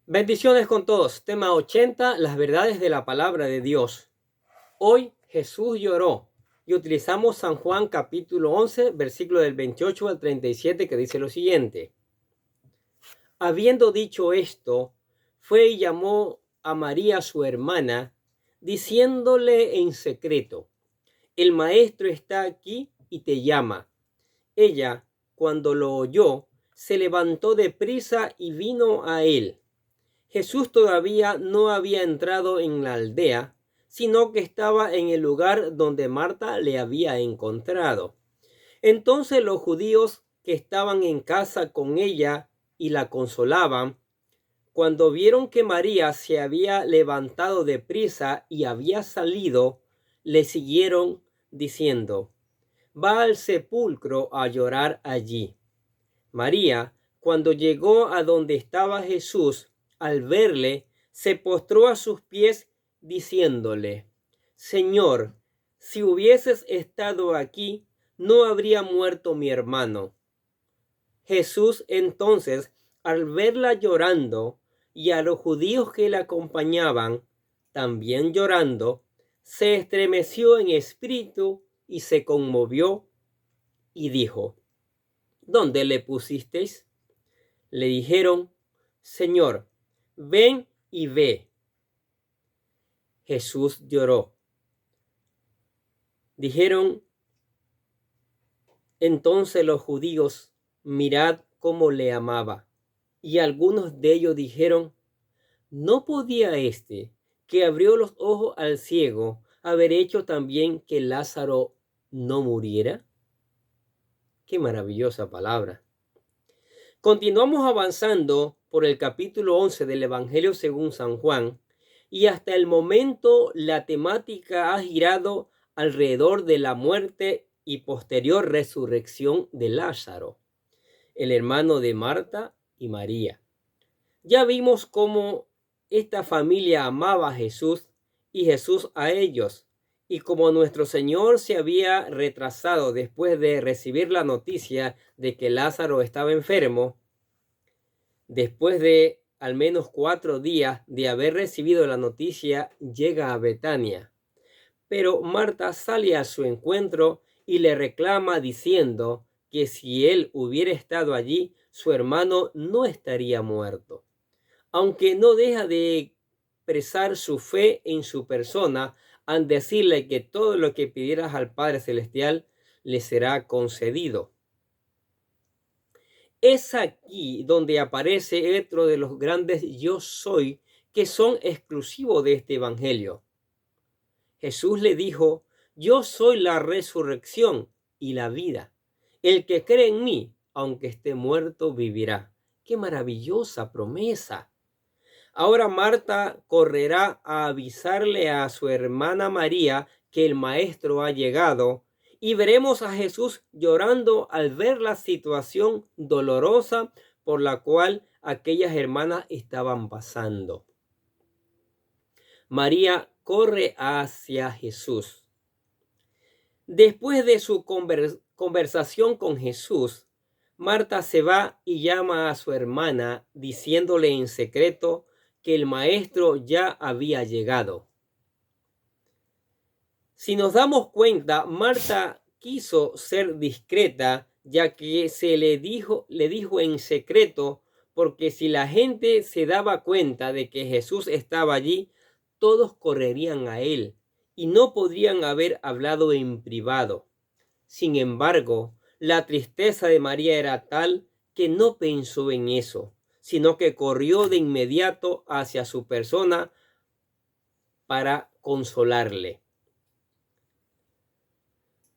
Bendiciones con todos. Tema 80, las verdades de la palabra de Dios. Hoy Jesús lloró y utilizamos San Juan capítulo 11, versículo del 28 al 37, que dice lo siguiente. Habiendo dicho esto, fue y llamó a María su hermana, diciéndole en secreto, el maestro está aquí y te llama. Ella, cuando lo oyó, se levantó de prisa y vino a él. Jesús todavía no había entrado en la aldea, sino que estaba en el lugar donde Marta le había encontrado. Entonces los judíos que estaban en casa con ella y la consolaban, cuando vieron que María se había levantado de prisa y había salido, le siguieron diciendo, va al sepulcro a llorar allí. María, cuando llegó a donde estaba Jesús, al verle, se postró a sus pies diciéndole, Señor, si hubieses estado aquí, no habría muerto mi hermano. Jesús entonces, al verla llorando, y a los judíos que la acompañaban, también llorando, se estremeció en espíritu y se conmovió y dijo, ¿dónde le pusisteis? Le dijeron, Señor, ven y ve. Jesús lloró. Dijeron entonces los judíos, mirad cómo le amaba. Y algunos de ellos dijeron, ¿no podía este, que abrió los ojos al ciego, haber hecho también que Lázaro no muriera? Qué maravillosa palabra. Continuamos avanzando por el capítulo 11 del Evangelio según San Juan, y hasta el momento la temática ha girado alrededor de la muerte y posterior resurrección de Lázaro, el hermano de Marta y María. Ya vimos cómo esta familia amaba a Jesús y Jesús a ellos, y como nuestro Señor se había retrasado después de recibir la noticia de que Lázaro estaba enfermo, después de al menos 4 días de haber recibido la noticia, llega a Betania. Pero Marta sale a su encuentro y le reclama diciendo que si él hubiera estado allí, su hermano no estaría muerto. Aunque no deja de expresar su fe en su persona al decirle que todo lo que pidieras al Padre Celestial le será concedido. Es aquí donde aparece otro de los grandes yo soy que son exclusivos de este evangelio. Jesús le dijo, yo soy la resurrección y la vida. El que cree en mí, aunque esté muerto, vivirá. ¡Qué maravillosa promesa! Ahora Marta correrá a avisarle a su hermana María que el maestro ha llegado y veremos a Jesús llorando al ver la situación dolorosa por la cual aquellas hermanas estaban pasando. María corre hacia Jesús. Después de su conversación con Jesús, Marta se va y llama a su hermana diciéndole en secreto que el maestro ya había llegado. Si nos damos cuenta, Marta quiso ser discreta, ya que le dijo en secreto, porque si la gente se daba cuenta de que Jesús estaba allí, todos correrían a él y no podrían haber hablado en privado. Sin embargo, la tristeza de María era tal que no pensó en eso, sino que corrió de inmediato hacia su persona para consolarle.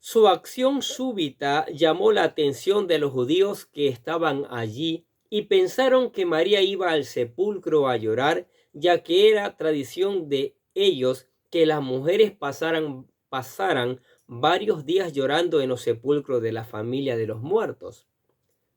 Su acción súbita llamó la atención de los judíos que estaban allí y pensaron que María iba al sepulcro a llorar, ya que era tradición de ellos que las mujeres pasaran varios días llorando en los sepulcros de la familia de los muertos.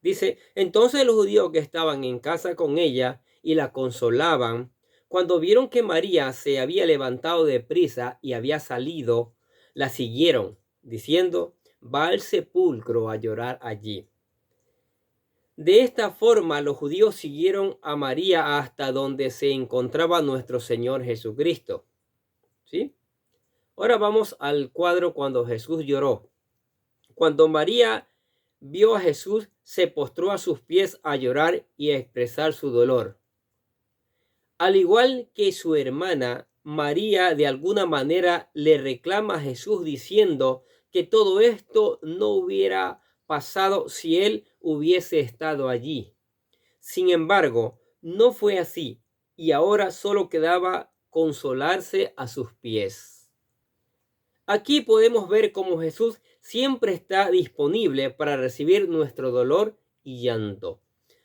Dice, entonces los judíos que estaban en casa con ella y la consolaban, cuando vieron que María se había levantado de prisa y había salido, la siguieron, diciendo, va al sepulcro a llorar allí. De esta forma, los judíos siguieron a María hasta donde se encontraba nuestro Señor Jesucristo. ¿Sí? Ahora vamos al cuadro cuando Jesús lloró. Cuando María vio a Jesús, se postró a sus pies a llorar y a expresar su dolor. Al igual que su hermana, María de alguna manera le reclama a Jesús diciendo que todo esto no hubiera pasado si él hubiese estado allí. Sin embargo, no fue así, y ahora solo quedaba consolarse a sus pies. Aquí podemos ver cómo Jesús siempre está disponible para recibir nuestro dolor y llanto,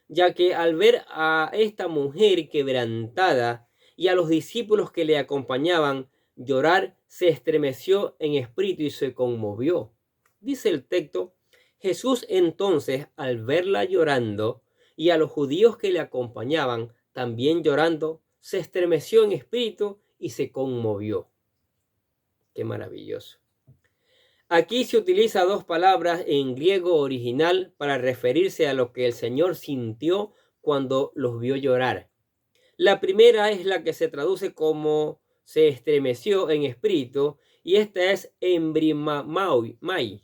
ya que al ver a esta mujer quebrantada y a los discípulos que le acompañaban llorar, se estremeció en espíritu y se conmovió. Dice el texto, Jesús entonces, al verla llorando y a los judíos que le acompañaban también llorando, se estremeció en espíritu y se conmovió. Qué maravilloso. Aquí se utiliza dos palabras en griego original para referirse a lo que el Señor sintió cuando los vio llorar. La primera es la que se traduce como se estremeció en espíritu, y esta es embrimamai,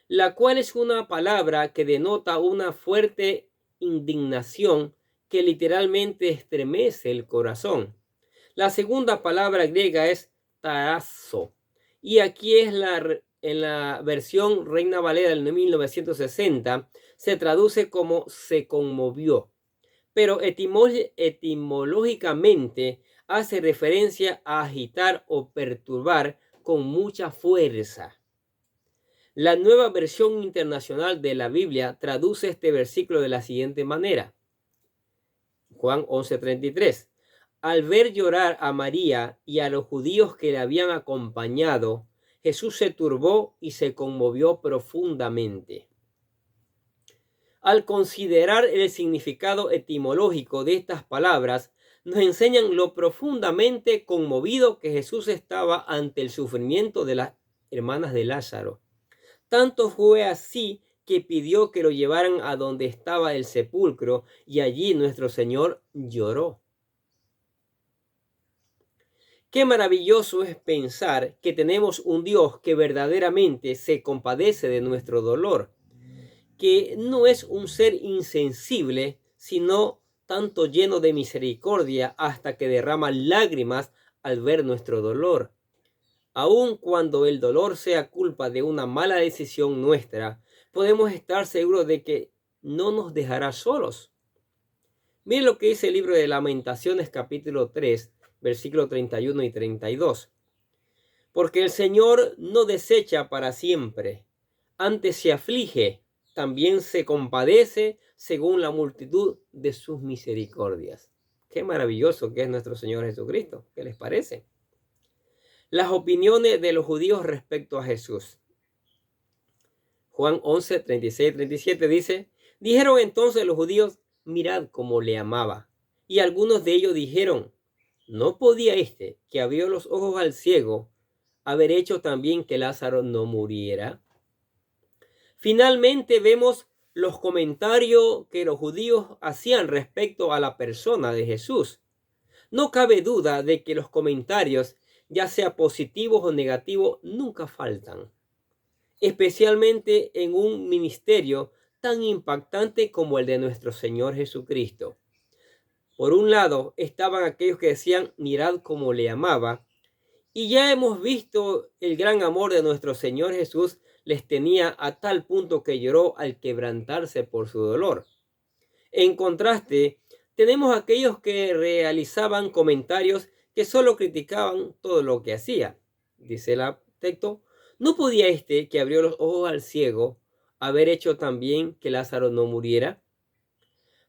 la cual es una palabra que denota una fuerte indignación que literalmente estremece el corazón. La segunda palabra griega es tarazo, y aquí es en la versión Reina Valera del 1960, se traduce como se conmovió, pero etimológicamente hace referencia a agitar o perturbar con mucha fuerza. La Nueva Versión Internacional de la Biblia traduce este versículo de la siguiente manera. Juan 11:33. Al ver llorar a María y a los judíos que le habían acompañado, Jesús se turbó y se conmovió profundamente. Al considerar el significado etimológico de estas palabras, nos enseñan lo profundamente conmovido que Jesús estaba ante el sufrimiento de las hermanas de Lázaro. Tanto fue así que pidió que lo llevaran a donde estaba el sepulcro, y allí nuestro Señor lloró. Qué maravilloso es pensar que tenemos un Dios que verdaderamente se compadece de nuestro dolor, que no es un ser insensible, sino tanto lleno de misericordia hasta que derrama lágrimas al ver nuestro dolor. Aun cuando el dolor sea culpa de una mala decisión nuestra, podemos estar seguros de que no nos dejará solos. Miren lo que dice el libro de Lamentaciones capítulo 3, versículos 31 y 32. Porque el Señor no desecha para siempre, antes se aflige, también se compadece según la multitud de sus misericordias. Qué maravilloso que es nuestro Señor Jesucristo. ¿Qué les parece? Las opiniones de los judíos respecto a Jesús. Juan 11, 36 y 37 dice, dijeron entonces los judíos, mirad cómo le amaba. Y algunos de ellos dijeron, ¿no podía este, que abrió los ojos al ciego, haber hecho también que Lázaro no muriera? Finalmente vemos los comentarios que los judíos hacían respecto a la persona de Jesús. No cabe duda de que los comentarios, ya sea positivos o negativos, nunca faltan, especialmente en un ministerio tan impactante como el de nuestro Señor Jesucristo. Por un lado estaban aquellos que decían, mirad cómo le amaba, y ya hemos visto el gran amor de nuestro Señor Jesús les tenía a tal punto que lloró al quebrantarse por su dolor. En contraste, tenemos aquellos que realizaban comentarios que solo criticaban todo lo que hacía. Dice el texto, ¿no podía este que abrió los ojos al ciego haber hecho también que Lázaro no muriera?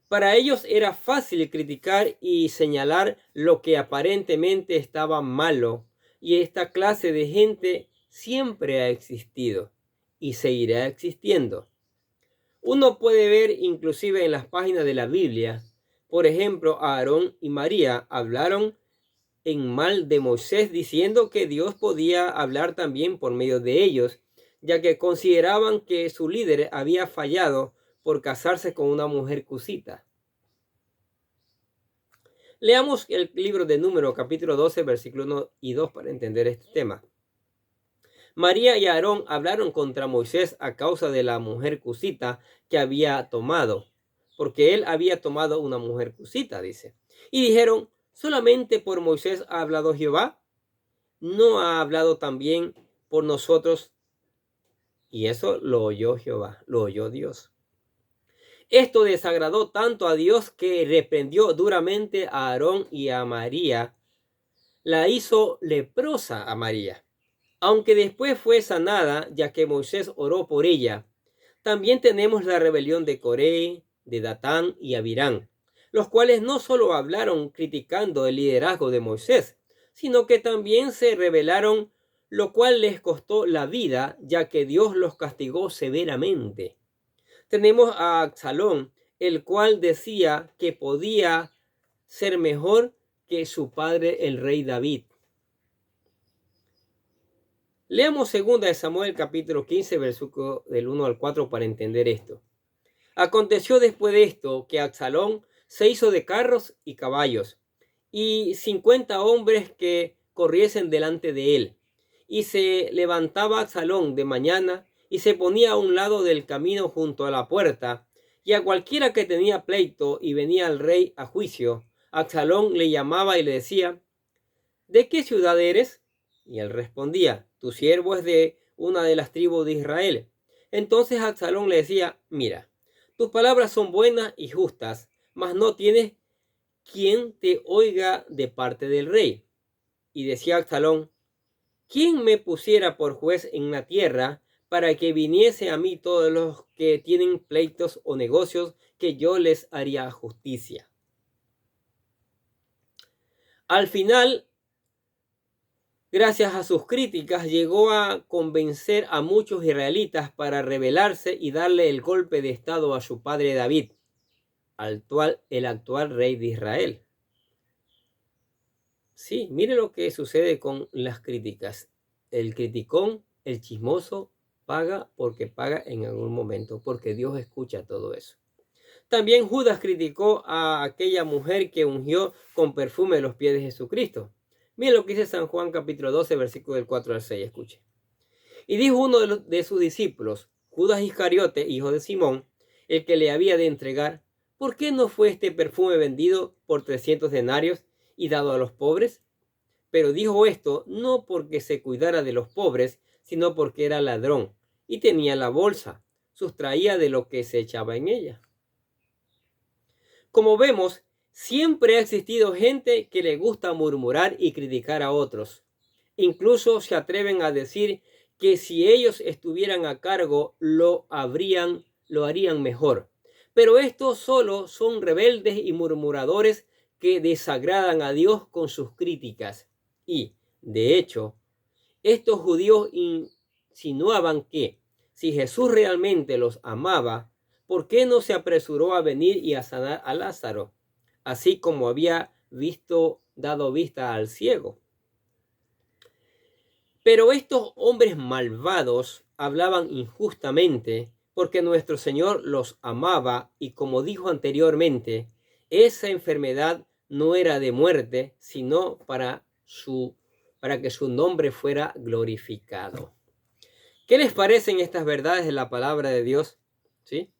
Para ellos era fácil criticar y señalar lo que aparentemente estaba malo, y esta clase de gente siempre ha existido y seguirá existiendo. Uno puede ver inclusive en las páginas de la Biblia, por ejemplo, Aarón y María hablaron en mal de Moisés, diciendo que Dios podía hablar también por medio de ellos, ya que consideraban que su líder había fallado por casarse con una mujer cusita. Leamos el libro de Números, capítulo 12, versículos 1 y 2 para entender este tema. María y Aarón hablaron contra Moisés a causa de la mujer cusita que había tomado, porque él había tomado una mujer cusita, dice. Y dijeron, ¿solamente por Moisés ha hablado Jehová? ¿No ha hablado también por nosotros? Y eso lo oyó Jehová, lo oyó Dios. Esto desagradó tanto a Dios que reprendió duramente a Aarón y a María. La hizo leprosa a María, aunque después fue sanada, ya que Moisés oró por ella. También tenemos la rebelión de Coré, de Datán y Abirán, los cuales no solo hablaron criticando el liderazgo de Moisés, sino que también se rebelaron, lo cual les costó la vida, ya que Dios los castigó severamente. Tenemos a Absalón, el cual decía que podía ser mejor que su padre el rey David. Leamos 2 Samuel capítulo 15, versículo del 1 al 4 para entender esto. Aconteció después de esto que Absalón se hizo de carros y caballos, y 50 hombres que corriesen delante de él. Y se levantaba Absalón de mañana, y se ponía a un lado del camino junto a la puerta, y a cualquiera que tenía pleito y venía al rey a juicio, Absalón le llamaba y le decía, ¿de qué ciudad eres? Y él respondía, tu siervo es de una de las tribus de Israel. Entonces Absalón le decía, mira, tus palabras son buenas y justas, mas no tienes quien te oiga de parte del rey. Y decía Absalón, ¿quién me pusiera por juez en la tierra para que viniese a mí todos los que tienen pleitos o negocios, que yo les haría justicia? Al final, gracias a sus críticas, llegó a convencer a muchos israelitas para rebelarse y darle el golpe de estado a su padre David, el actual rey de Israel. Sí, mire lo que sucede con las críticas. El criticón, el chismoso, paga porque paga en algún momento, porque Dios escucha todo eso. También Judas criticó a aquella mujer que ungió con perfume los pies de Jesucristo. Mire lo que dice San Juan capítulo 12, versículo del 4 al 6, escuche. Y dijo uno de sus discípulos, Judas Iscariote, hijo de Simón, el que le había de entregar, ¿por qué no fue este perfume vendido por 300 denarios y dado a los pobres? Pero dijo esto no porque se cuidara de los pobres, sino porque era ladrón y tenía la bolsa, sustraía de lo que se echaba en ella. Como vemos, siempre ha existido gente que le gusta murmurar y criticar a otros. Incluso se atreven a decir que si ellos estuvieran a cargo lo harían mejor. Pero estos solo son rebeldes y murmuradores que desagradan a Dios con sus críticas. Y, de hecho, estos judíos insinuaban que si Jesús realmente los amaba, ¿por qué no se apresuró a venir y a sanar a Lázaro, así como había dado vista al ciego? Pero estos hombres malvados hablaban injustamente porque nuestro Señor los amaba y, como dijo anteriormente, esa enfermedad no era de muerte, sino para que su nombre fuera glorificado. ¿Qué les parecen estas verdades de la palabra de Dios? ¿Sí?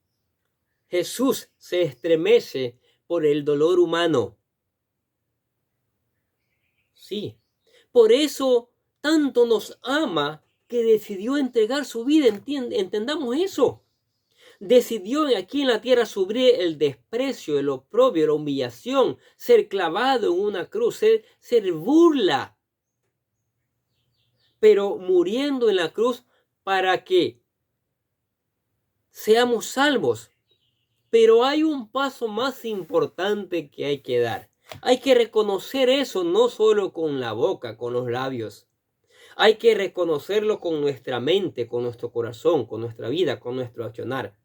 Jesús se estremece por el dolor humano. Sí. Por eso tanto nos ama que decidió entregar su vida. Entendamos eso. Decidió aquí en la tierra sufrir el desprecio, el oprobio, la humillación, ser clavado en una cruz, ser burla. Pero muriendo en la cruz para que seamos salvos. Pero hay un paso más importante que hay que dar. Hay que reconocer eso no solo con la boca, con los labios. Hay que reconocerlo con nuestra mente, con nuestro corazón, con nuestra vida, con nuestro accionar.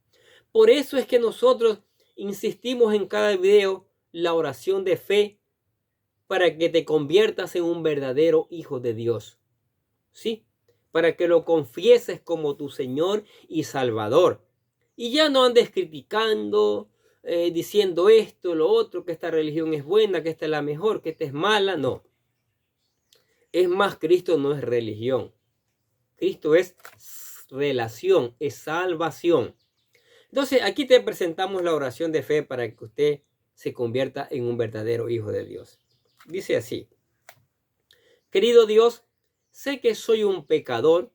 Por eso es que nosotros insistimos en cada video la oración de fe para que te conviertas en un verdadero hijo de Dios. ¿Sí? Para que lo confieses como tu Señor y Salvador. Y ya no andes criticando, diciendo esto, lo otro, que esta religión es buena, que esta es la mejor, que esta es mala. No. Es más, Cristo no es religión. Cristo es relación, es salvación. Entonces, aquí te presentamos la oración de fe para que usted se convierta en un verdadero hijo de Dios. Dice así: querido Dios, sé que soy un pecador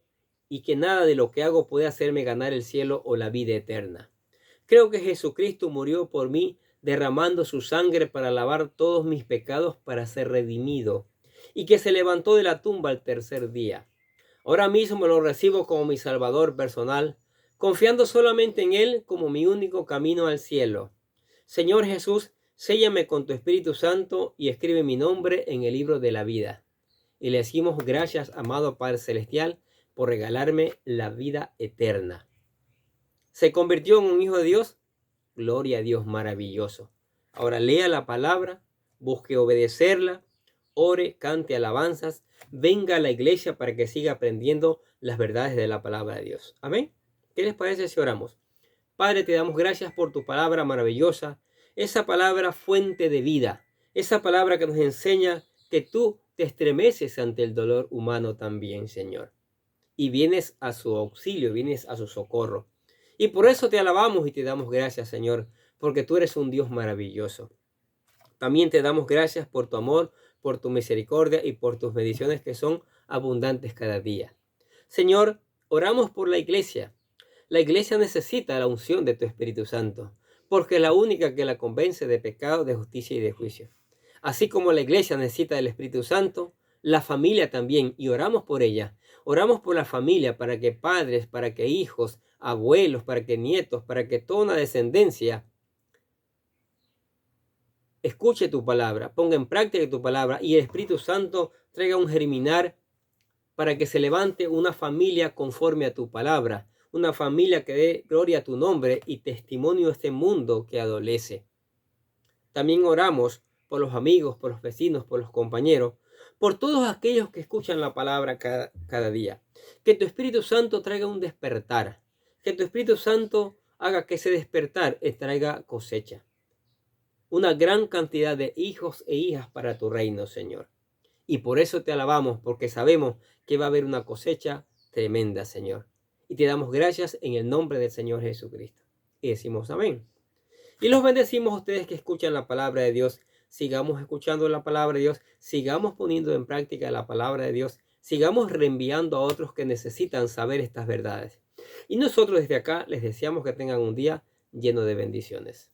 y que nada de lo que hago puede hacerme ganar el cielo o la vida eterna. Creo que Jesucristo murió por mí, derramando su sangre para lavar todos mis pecados para ser redimido, y que se levantó de la tumba al tercer día. Ahora mismo lo recibo como mi Salvador personal, confiando solamente en Él como mi único camino al cielo. Señor Jesús, séllame con tu Espíritu Santo y escribe mi nombre en el libro de la vida. Y le decimos gracias, amado Padre Celestial, por regalarme la vida eterna. ¿Se convirtió en un hijo de Dios? Gloria a Dios, maravilloso. Ahora lea la palabra, busque obedecerla, ore, cante alabanzas, venga a la iglesia para que siga aprendiendo las verdades de la palabra de Dios. Amén. ¿Qué les parece si oramos? Padre, te damos gracias por tu palabra maravillosa, esa palabra fuente de vida, esa palabra que nos enseña que tú te estremeces ante el dolor humano también, Señor. Y vienes a su auxilio, vienes a su socorro. Y por eso te alabamos y te damos gracias, Señor, porque tú eres un Dios maravilloso. También te damos gracias por tu amor, por tu misericordia y por tus bendiciones que son abundantes cada día. Señor, oramos por la iglesia. La iglesia necesita la unción de tu Espíritu Santo, porque es la única que la convence de pecado, de justicia y de juicio. Así como la iglesia necesita del Espíritu Santo, la familia también, y oramos por ella. Oramos por la familia para que padres, para que hijos, abuelos, para que nietos, para que toda una descendencia escuche tu palabra, ponga en práctica tu palabra y el Espíritu Santo traiga un germinar para que se levante una familia conforme a tu palabra, una familia que dé gloria a tu nombre y testimonio a este mundo que adolece. También oramos por los amigos, por los vecinos, por los compañeros, por todos aquellos que escuchan la palabra cada día. Que tu Espíritu Santo traiga un despertar, que tu Espíritu Santo haga que ese despertar traiga cosecha. Una gran cantidad de hijos e hijas para tu reino, Señor. Y por eso te alabamos, porque sabemos que va a haber una cosecha tremenda, Señor. Y te damos gracias en el nombre del Señor Jesucristo. Y decimos amén. Y los bendecimos a ustedes que escuchan la palabra de Dios. Sigamos escuchando la palabra de Dios. Sigamos poniendo en práctica la palabra de Dios. Sigamos reenviando a otros que necesitan saber estas verdades. Y nosotros desde acá les deseamos que tengan un día lleno de bendiciones.